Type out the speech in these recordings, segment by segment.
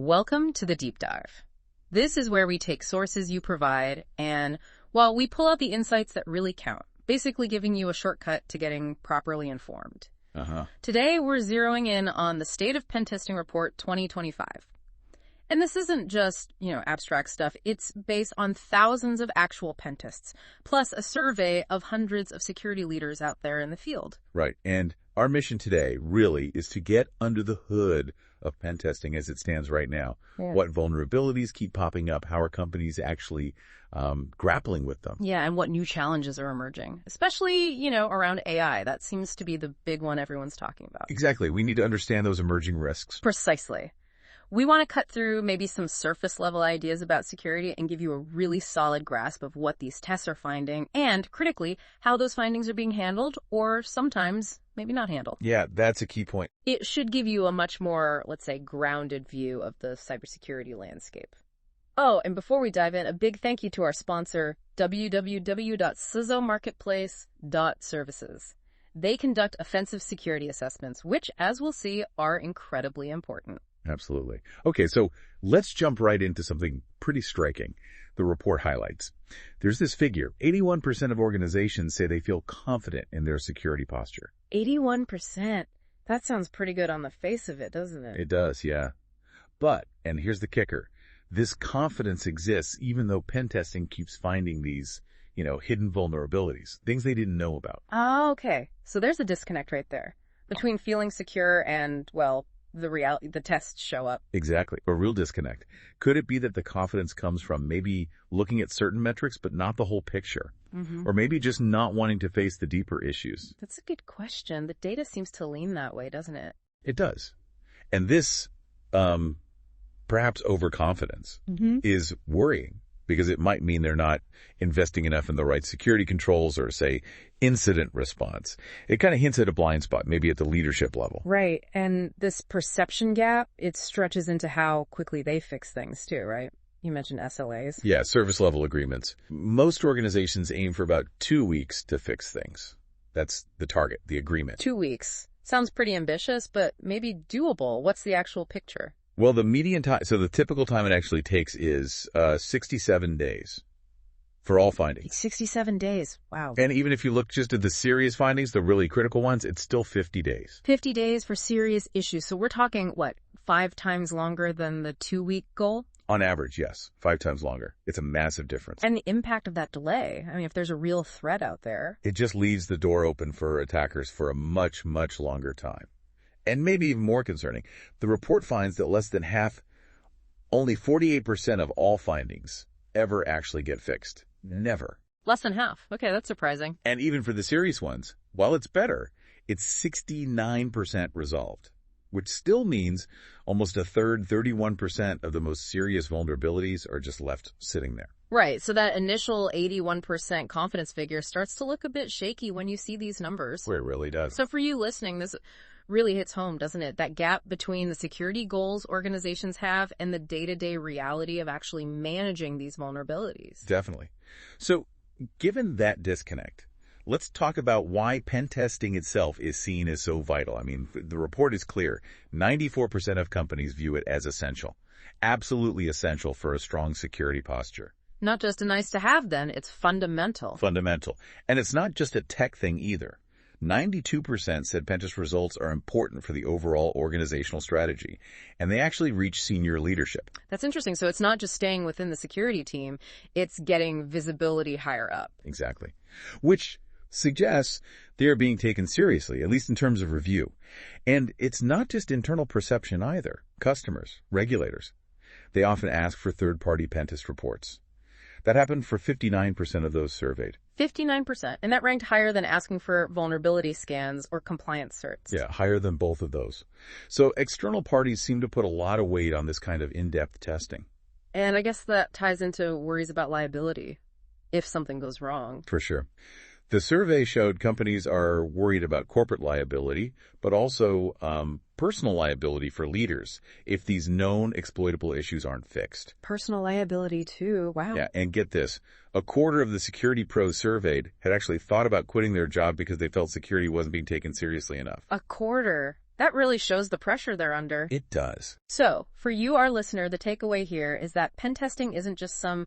Welcome to the Deep Dive. This is where we take sources you provide and, well, we pull out the insights that really count, basically giving you a shortcut to getting properly informed. Today, we're zeroing in on the State of Pentesting Report 2025. And this isn't just, abstract stuff. It's based on thousands of actual pentests, plus a survey of hundreds of security leaders out there in the field. Right. And our mission today really is to get under the hood of pen testing as it stands right now. Yeah. What vulnerabilities keep popping up? How are companies actually grappling with them? Yeah, and what new challenges are emerging, especially, around AI. That seems to be the big one everyone's talking about. Exactly. We need to understand those emerging risks. Precisely. We want to cut through maybe some surface-level ideas about security and give you a really solid grasp of what these tests are finding and, critically, how those findings are being handled or sometimes maybe not handled. Yeah, that's a key point. It should give you a much more, let's say, grounded view of the cybersecurity landscape. Oh, and before we dive in, a big thank you to our sponsor, www.cisomarketplace.services. They conduct offensive security assessments, which, as we'll see, are incredibly important. Absolutely. Okay, so let's jump right into something pretty striking. The report highlights. There's this figure. 81% of organizations say they feel confident in their security posture. 81%. That sounds pretty good on the face of it, doesn't it? It does, yeah. But, and here's the kicker, this confidence exists even though pen testing keeps finding these, hidden vulnerabilities, things they didn't know about. Oh, okay. So there's a disconnect right there between feeling secure and, well, the tests show up. Exactly. A real disconnect. Could it be that the confidence comes from maybe looking at certain metrics, but not the whole picture? Mm-hmm. Or maybe just not wanting to face the deeper issues? That's a good question. The data seems to lean that way, doesn't it? It does. And this, perhaps overconfidence is worrying because it might mean they're not investing enough in the right security controls or, say, incident response. It kind of hints at a blind spot, maybe at the leadership level. Right. And this perception gap, it stretches into how quickly they fix things too, right? You mentioned SLAs. Yeah, service level agreements. Most organizations aim for about 2 weeks to fix things. That's the target, the agreement. 2 weeks. Sounds pretty ambitious, but maybe doable. What's the actual picture? Well, the median time, so the typical time it actually takes is 67 days for all findings. 67 days. Wow. And even if you look just at the serious findings, the really critical ones, it's still 50 days. 50 days for serious issues. So we're talking, 5 times longer than the 2-week goal? On average, yes. 5 times longer. It's a massive difference. And the impact of that delay, if there's a real threat out there. It just leaves the door open for attackers for a much, much longer time. And maybe even more concerning, the report finds that less than half, only 48% of all findings ever actually get fixed. Never. Less than half. Okay, that's surprising. And even for the serious ones, while it's better, it's 69% resolved, which still means almost a third, 31% of the most serious vulnerabilities are just left sitting there. Right, so that initial 81% confidence figure starts to look a bit shaky when you see these numbers. Where it really does. So for you listening, this really hits home, doesn't it? That gap between the security goals organizations have and the day-to-day reality of actually managing these vulnerabilities. Definitely. So given that disconnect, let's talk about why pen testing itself is seen as so vital. The report is clear. 94% of companies view it as essential, absolutely essential for a strong security posture. Not just a nice to have then, it's fundamental. Fundamental. And it's not just a tech thing either. 92% said pentest results are important for the overall organizational strategy, and they actually reach senior leadership. That's interesting. So it's not just staying within the security team, it's getting visibility higher up. Exactly. Which suggests they are being taken seriously, at least in terms of review. And it's not just internal perception either. Customers, regulators, they often ask for third-party pentest reports. That happened for 59% of those surveyed. 59%. And that ranked higher than asking for vulnerability scans or compliance certs. Yeah, higher than both of those. So external parties seem to put a lot of weight on this kind of in-depth testing. And I guess that ties into worries about liability if something goes wrong. For sure. The survey showed companies are worried about corporate liability, but also personal liability for leaders if these known exploitable issues aren't fixed. Personal liability too. Wow. Yeah, and get this. A quarter of the security pros surveyed had actually thought about quitting their job because they felt security wasn't being taken seriously enough. A quarter. That really shows the pressure they're under. It does. So, for you, our listener, the takeaway here is that pen testing isn't just some,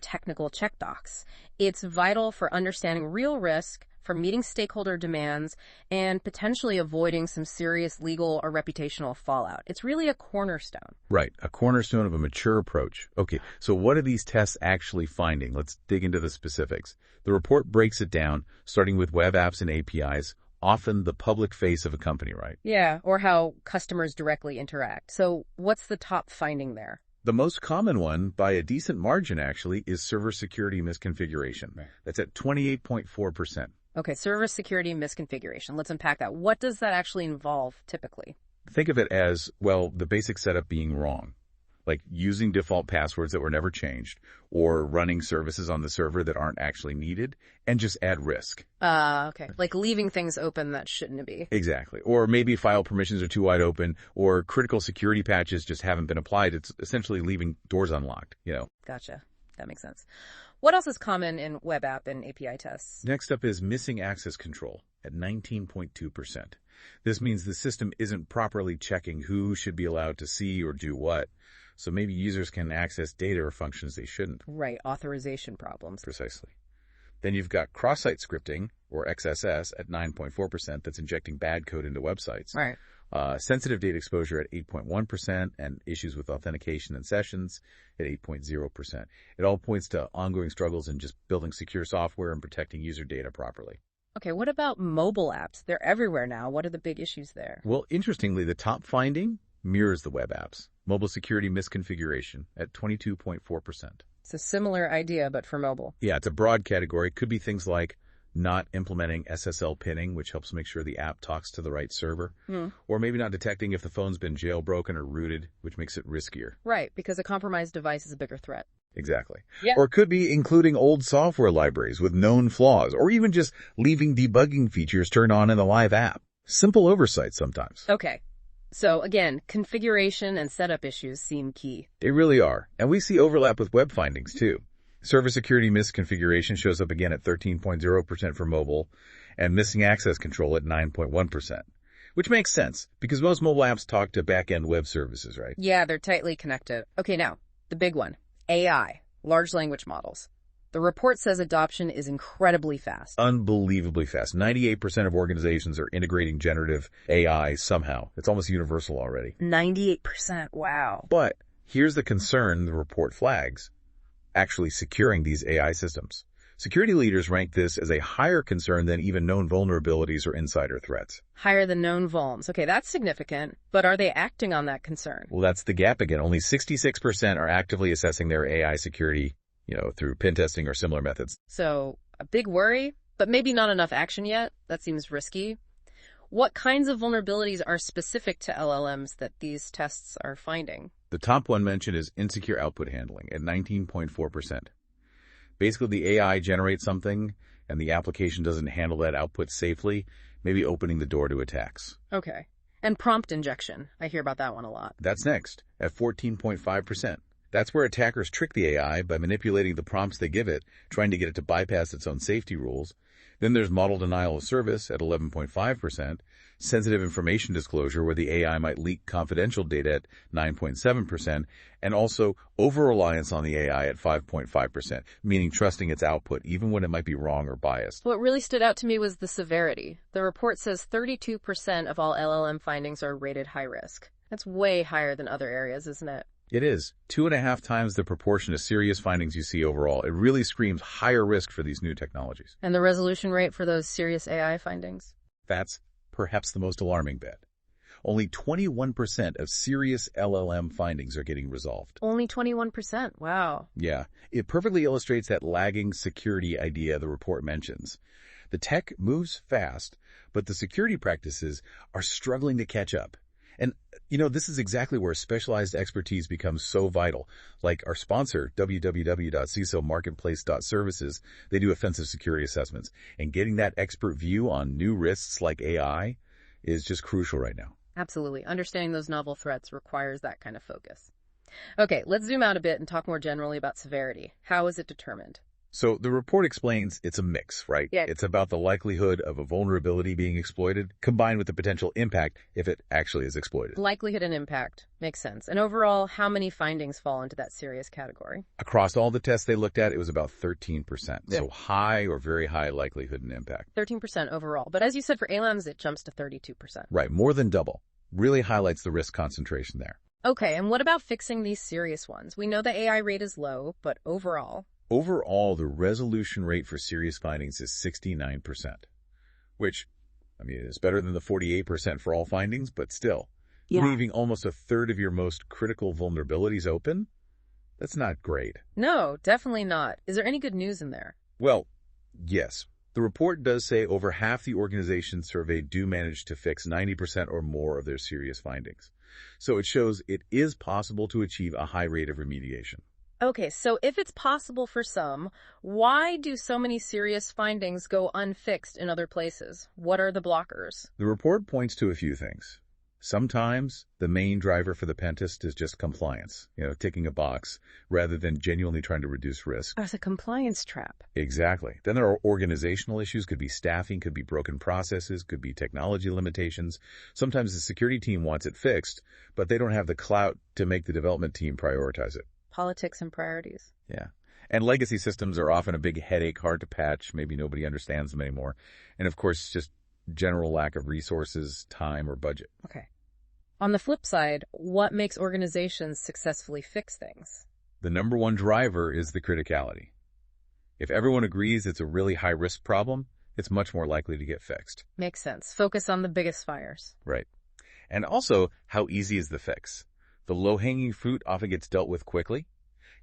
technical checkbox. It's vital for understanding real risk, for meeting stakeholder demands, and potentially avoiding some serious legal or reputational fallout. It's really a cornerstone. Right, a cornerstone of a mature approach. Okay, so what are these tests actually finding? Let's dig into the specifics. The report breaks it down, starting with web apps and APIs, often the public face of a company, right? Yeah, or how customers directly interact. So what's the top finding there? The most common one, by a decent margin actually, is server security misconfiguration. Right. That's at 28.4%. Okay, server security misconfiguration. Let's unpack that. What does that actually involve typically? Think of it as, well, the basic setup being wrong, like using default passwords that were never changed, or running services on the server that aren't actually needed, and just add risk. Okay. Like leaving things open that shouldn't be. Exactly. Or maybe file permissions are too wide open, or critical security patches just haven't been applied. It's essentially leaving doors unlocked, Gotcha. That makes sense. What else is common in web app and API tests? Next up is missing access control at 19.2%. This means the system isn't properly checking who should be allowed to see or do what, so maybe users can access data or functions they shouldn't. Right, authorization problems. Precisely. Then you've got cross-site scripting, or XSS, at 9.4% that's injecting bad code into websites. Right. Sensitive data exposure at 8.1%, and issues with authentication and sessions at 8.0%. It all points to ongoing struggles in just building secure software and protecting user data properly. Okay, what about mobile apps? They're everywhere now. What are the big issues there? Well, interestingly, the top finding mirrors the web apps. Mobile security misconfiguration at 22.4%. It's a similar idea, but for mobile. Yeah, it's a broad category. It could be things like not implementing SSL pinning, which helps make sure the app talks to the right server, or maybe not detecting if the phone's been jailbroken or rooted, which makes it riskier. Right, because a compromised device is a bigger threat. Exactly. Yeah. Or it could be including old software libraries with known flaws, or even just leaving debugging features turned on in the live app. Simple oversight sometimes. Okay. So again, configuration and setup issues seem key. They really are. And we see overlap with web findings too. Server security misconfiguration shows up again at 13.0% for mobile, and missing access control at 9.1%. Which makes sense, because most mobile apps talk to back-end web services, right? Yeah, they're tightly connected. Okay, now, the big one. AI, large language models. The report says adoption is incredibly fast. Unbelievably fast. 98% of organizations are integrating generative AI somehow. It's almost universal already. 98%, wow. But here's the concern the report flags. Actually securing these AI systems. Security leaders rank this as a higher concern than even known vulnerabilities or insider threats. Higher than known vulns. Okay, that's significant. But are they acting on that concern? Well, that's the gap again. Only 66% are actively assessing their AI security, through pentesting or similar methods. So, a big worry, but maybe not enough action yet. That seems risky. What kinds of vulnerabilities are specific to LLMs that these tests are finding? The top one mentioned is insecure output handling at 19.4%. Basically, the AI generates something and the application doesn't handle that output safely, maybe opening the door to attacks. Okay. And prompt injection. I hear about that one a lot. That's next, at 14.5%. That's where attackers trick the AI by manipulating the prompts they give it, trying to get it to bypass its own safety rules. Then there's model denial of service at 11.5%, sensitive information disclosure where the AI might leak confidential data at 9.7%, and also over-reliance on the AI at 5.5%, meaning trusting its output even when it might be wrong or biased. What really stood out to me was the severity. The report says 32% of all LLM findings are rated high risk. That's way higher than other areas, isn't it? It is. 2.5 times the proportion of serious findings you see overall. It really screams higher risk for these new technologies. And the resolution rate for those serious AI findings? That's perhaps the most alarming bit. Only 21% of serious LLM findings are getting resolved. Only 21%? Wow. Yeah. It perfectly illustrates that lagging security idea the report mentions. The tech moves fast, but the security practices are struggling to catch up. And, this is exactly where specialized expertise becomes so vital. Like our sponsor, www.cisomarketplace.services, they do offensive security assessments. And getting that expert view on new risks like AI is just crucial right now. Absolutely. Understanding those novel threats requires that kind of focus. Okay, let's zoom out a bit and talk more generally about severity. How is it determined? So the report explains it's a mix, right? Yeah. It's about the likelihood of a vulnerability being exploited combined with the potential impact if it actually is exploited. Likelihood and impact. Makes sense. And overall, how many findings fall into that serious category? Across all the tests they looked at, it was about 13%. Yeah. So high or very high likelihood and impact. 13% overall. But as you said, for LLMs, it jumps to 32%. Right, more than double. Really highlights the risk concentration there. Okay, and what about fixing these serious ones? We know the AI rate is low, but overall? Overall, the resolution rate for serious findings is 69%, which, is better than the 48% for all findings, but still, leaving almost a third of your most critical vulnerabilities open? That's not great. No, definitely not. Is there any good news in there? Well, yes. The report does say over half the organizations surveyed do manage to fix 90% or more of their serious findings. So it shows it is possible to achieve a high rate of remediation. Okay, so if it's possible for some, why do so many serious findings go unfixed in other places? What are the blockers? The report points to a few things. Sometimes the main driver for the pentest is just compliance, ticking a box, rather than genuinely trying to reduce risk. Oh, it's a compliance trap. Exactly. Then there are organizational issues, could be staffing, could be broken processes, could be technology limitations. Sometimes the security team wants it fixed, but they don't have the clout to make the development team prioritize it. Politics and priorities. Yeah. And legacy systems are often a big headache, hard to patch. Maybe nobody understands them anymore. And of course, just general lack of resources, time, or budget. Okay. On the flip side, what makes organizations successfully fix things? The number one driver is the criticality. If everyone agrees it's a really high-risk problem, it's much more likely to get fixed. Makes sense. Focus on the biggest fires. Right. And also, how easy is the fix? The low-hanging fruit often gets dealt with quickly.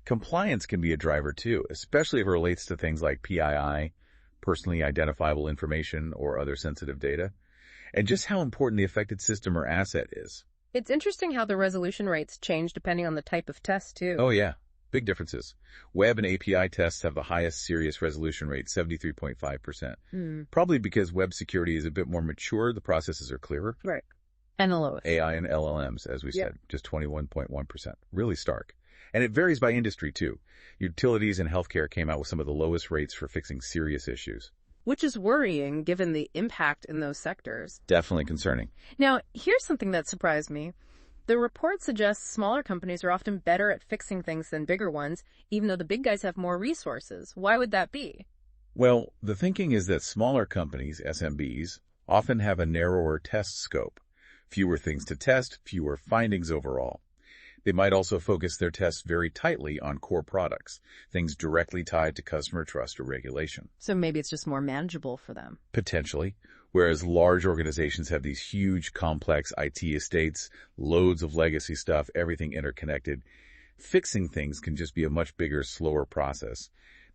Compliance can be a driver too, especially if it relates to things like PII, personally identifiable information, or other sensitive data, and just how important the affected system or asset is. It's interesting how the resolution rates change depending on the type of test too. Oh yeah, big differences. Web and API tests have the highest serious resolution rate, 73.5%. Probably because web security is a bit more mature, the processes are clearer. Right. And the lowest. AI and LLMs, as we said, just 21.1%. Really stark. And it varies by industry, too. Utilities and healthcare came out with some of the lowest rates for fixing serious issues. Which is worrying, given the impact in those sectors. Definitely concerning. Now, here's something that surprised me. The report suggests smaller companies are often better at fixing things than bigger ones, even though the big guys have more resources. Why would that be? Well, the thinking is that smaller companies, SMBs, often have a narrower test scope. Fewer things to test, fewer findings overall. They might also focus their tests very tightly on core products, things directly tied to customer trust or regulation. So maybe it's just more manageable for them. Potentially, whereas large organizations have these huge, complex IT estates, loads of legacy stuff, everything interconnected. Fixing things can just be a much bigger, slower process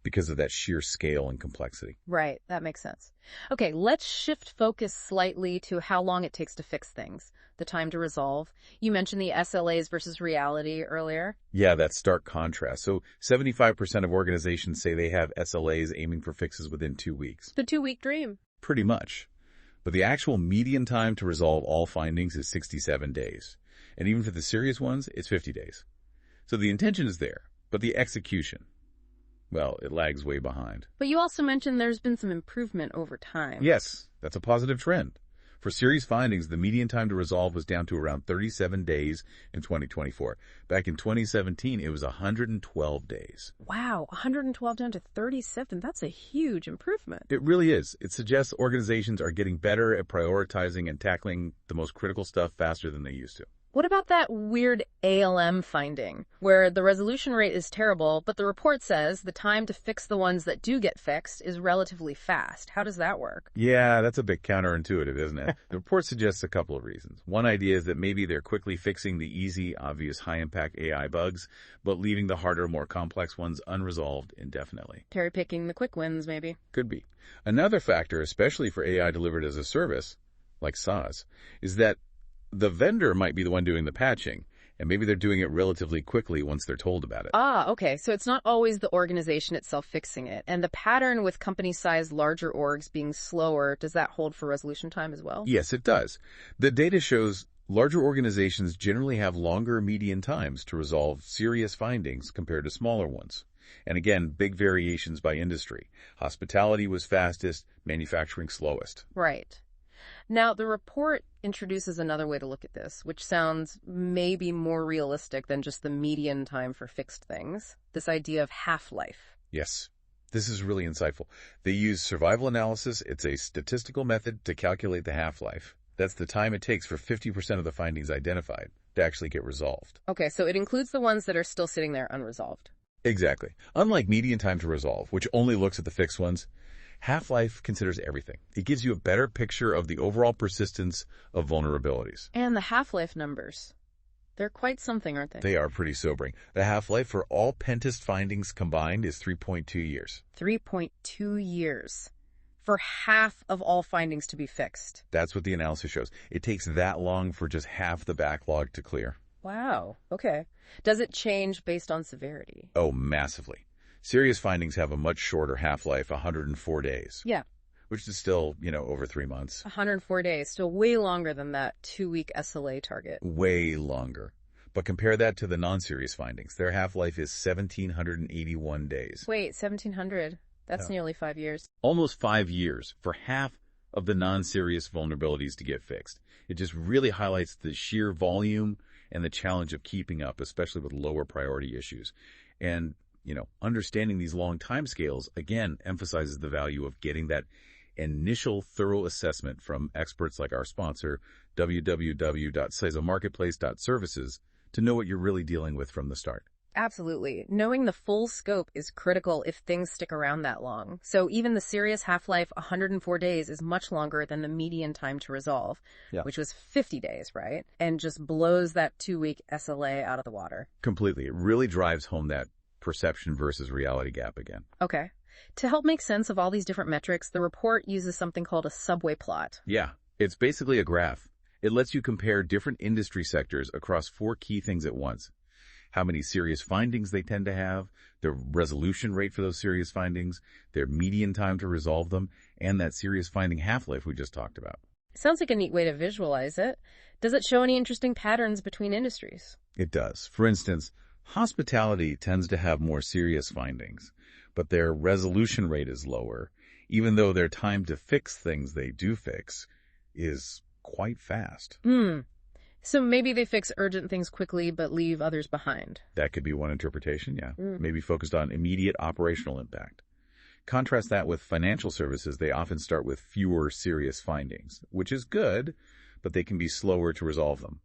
because of that sheer scale and complexity. Right, that makes sense. Okay, let's shift focus slightly to how long it takes to fix things, the time to resolve. You mentioned the SLAs versus reality earlier. Yeah, that stark contrast. So 75% of organizations say they have SLAs aiming for fixes within 2 weeks. The 2-week dream. Pretty much. But the actual median time to resolve all findings is 67 days. And even for the serious ones, it's 50 days. So the intention is there, but the execution, well, it lags way behind. But you also mentioned there's been some improvement over time. Yes, that's a positive trend. For serious findings, the median time to resolve was down to around 37 days in 2024. Back in 2017, it was 112 days. Wow, 112 down to 37. That's a huge improvement. It really is. It suggests organizations are getting better at prioritizing and tackling the most critical stuff faster than they used to. What about that weird ALM finding, where the resolution rate is terrible, but the report says the time to fix the ones that do get fixed is relatively fast? How does that work? Yeah, that's a bit counterintuitive, isn't it? The report suggests a couple of reasons. One idea is that maybe they're quickly fixing the easy, obvious, high-impact AI bugs, but leaving the harder, more complex ones unresolved indefinitely. Cherry-picking the quick wins, maybe. Could be. Another factor, especially for AI delivered as a service, like SaaS, is that the vendor might be the one doing the patching, and maybe they're doing it relatively quickly once they're told about it. Ah, okay. So it's not always the organization itself fixing it. And the pattern with company-sized larger orgs being slower, does that hold for resolution time as well? Yes, it does. The data shows larger organizations generally have longer median times to resolve serious findings compared to smaller ones. And again, big variations by industry. Hospitality was fastest, manufacturing slowest. Right. Now, the report introduces another way to look at this, which sounds maybe more realistic than just the median time for fixed things. This idea of half-life. Yes. This is really insightful. They use survival analysis. It's a statistical method to calculate the half-life. That's the time it takes for 50% of the findings identified to actually get resolved. Okay, so it includes the ones that are still sitting there unresolved. Exactly. Unlike median time to resolve, which only looks at the fixed ones, half-life considers everything. It gives you a better picture of the overall persistence of vulnerabilities. And the half-life numbers. They're quite something, aren't they? They are pretty sobering. The half-life for all pentest findings combined is 3.2 years. 3.2 years. For half of all findings to be fixed. That's what the analysis shows. It takes that long for just half the backlog to clear. Wow. Okay. Does it change based on severity? Oh, massively. Serious findings have a much shorter half-life, 104 days. Yeah. Which is still, over 3 months. 104 days, still way longer than that 2-week SLA target. Way longer. But compare that to the non-serious findings. Their half-life is 1,781 days. Wait, 1,700? That's nearly 5 years. Almost 5 years for half of the non-serious vulnerabilities to get fixed. It just really highlights the sheer volume and the challenge of keeping up, especially with lower priority issues. And, understanding these long timescales, again, emphasizes the value of getting that initial thorough assessment from experts like our sponsor, www.cisomarketplace.services, to know what you're really dealing with from the start. Absolutely. Knowing the full scope is critical if things stick around that long. So even the serious half-life, 104 days, is much longer than the median time to resolve, which was 50 days, right? And just blows that 2-week SLA out of the water. Completely. It really drives home that perception versus reality gap again. Okay. To help make sense of all these different metrics, the report uses something called a subway plot. Yeah. It's basically a graph. It lets you compare different industry sectors across 4 key things at once. How many serious findings they tend to have, the resolution rate for those serious findings, their median time to resolve them, and that serious finding half-life we just talked about. Sounds like a neat way to visualize it. Does it show any interesting patterns between industries? It does. For instance, hospitality tends to have more serious findings, but their resolution rate is lower, even though their time to fix things they do fix is quite fast. So maybe they fix urgent things quickly but leave others behind. That could be one interpretation, yeah. Maybe focused on immediate operational impact. Contrast that with financial services. They often start with fewer serious findings, which is good, but they can be slower to resolve them,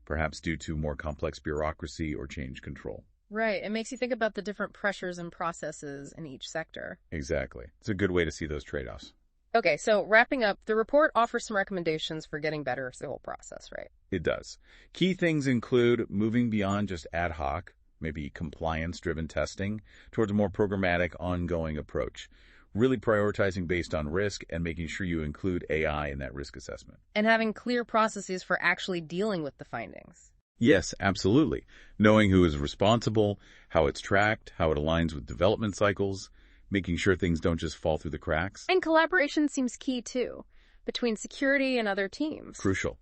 perhaps due to more complex bureaucracy or change control. Right. It makes you think about the different pressures and processes in each sector. Exactly. It's a good way to see those trade-offs. Okay, so wrapping up, the report offers some recommendations for getting better at the whole process, right? It does. Key things include moving beyond just ad hoc, maybe compliance-driven testing, towards a more programmatic, ongoing approach. Really prioritizing based on risk and making sure you include AI in that risk assessment. And having clear processes for actually dealing with the findings. Yes, absolutely. Knowing who is responsible, how it's tracked, how it aligns with development cycles, making sure things don't just fall through the cracks. And collaboration seems key, too, between security and other teams. Crucial.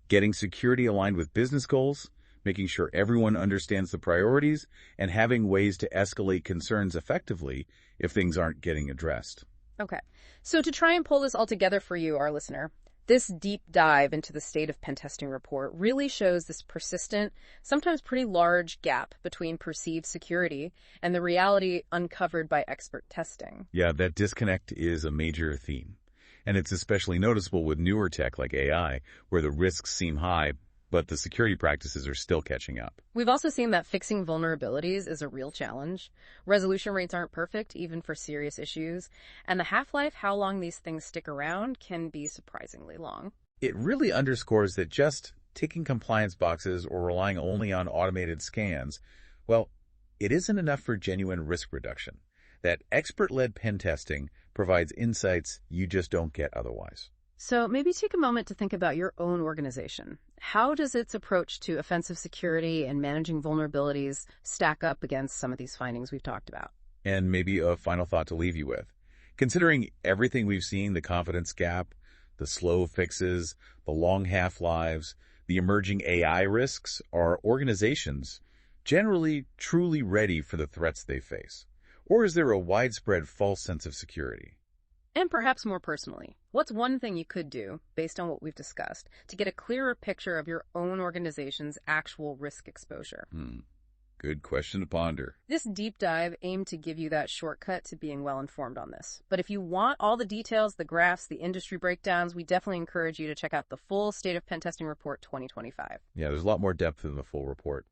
Getting security aligned with business goals, making sure everyone understands the priorities, and having ways to escalate concerns effectively if things aren't getting addressed. Okay. So to try and pull this all together for you, our listener, this deep dive into the State of Pentesting Report really shows this persistent, sometimes pretty large gap between perceived security and the reality uncovered by expert testing. Yeah, that disconnect is a major theme. And it's especially noticeable with newer tech like AI, where the risks seem high, but the security practices are still catching up. We've also seen that fixing vulnerabilities is a real challenge. Resolution rates aren't perfect, even for serious issues. And the half-life, how long these things stick around, can be surprisingly long. It really underscores that just ticking compliance boxes or relying only on automated scans, well, it isn't enough for genuine risk reduction. That expert-led pen testing provides insights you just don't get otherwise. So maybe take a moment to think about your own organization. How does its approach to offensive security and managing vulnerabilities stack up against some of these findings we've talked about? And maybe a final thought to leave you with. Considering everything we've seen, the confidence gap, the slow fixes, the long half-lives, the emerging AI risks, are organizations generally truly ready for the threats they face? Or is there a widespread false sense of security? And perhaps more personally, what's one thing you could do, based on what we've discussed, to get a clearer picture of your own organization's actual risk exposure? Good question to ponder. This deep dive aimed to give you that shortcut to being well informed on this. But if you want all the details, the graphs, the industry breakdowns, we definitely encourage you to check out the full State of Pentesting Report 2025. Yeah, there's a lot more depth in the full report.